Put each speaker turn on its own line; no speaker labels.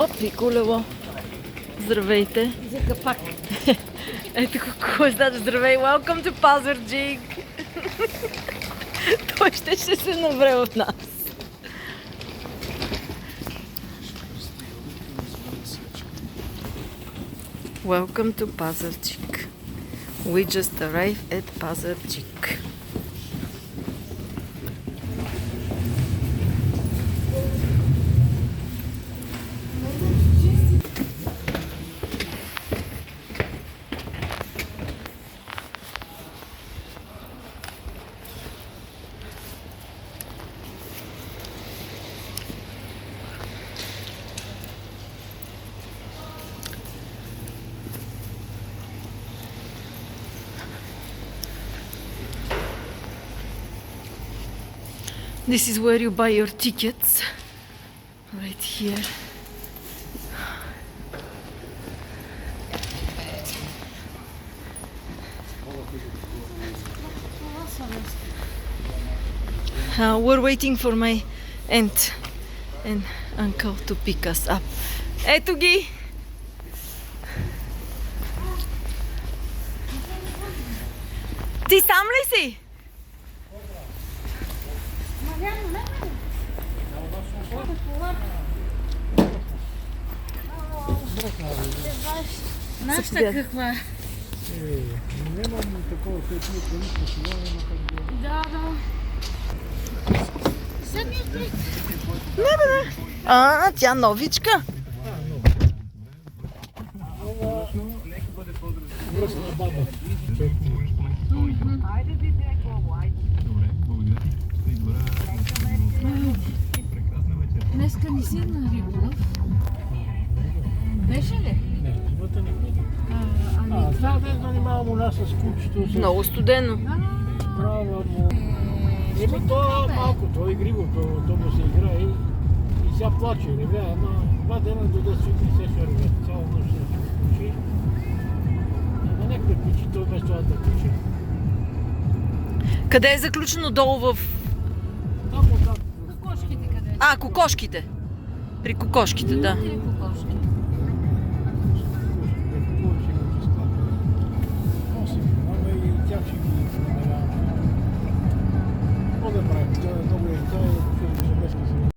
Пиколево. Здравейте.
За капак.
Ето какво значи здравей. Welcome to Пазарджик. Той ще се навре от нас. Welcome to Pazardzhik. We just arrived at Pazardzhik. This is where you buy your tickets. Right here. We're waiting for my aunt and uncle to pick us up. Ето ги! Ти сам ли си?
Нашата каква?
Нямам такова техника, нищо си няма как да...
Да. Самият ли?
Не бе. Тя новичка.
Връзна баба.
Днеска не си на риболов. Беше ли?
Не, живота не види. Това да занимавам у нас с кучето.
Много студено.
Права му. Еми то малко, то игриво, то му се играе и сега плаче, реве, ама 2 дена до да свикне се ще реве. Цяла нощ се кучи. Ама някой кучи, той без това да кучи.
Къде е заключено долу в...
Там.
Кокошките къде?
Кокошките. При кокошките, да.
Или кокошки?
Ама и тя ще ги намерява. Какво да правим? Това е много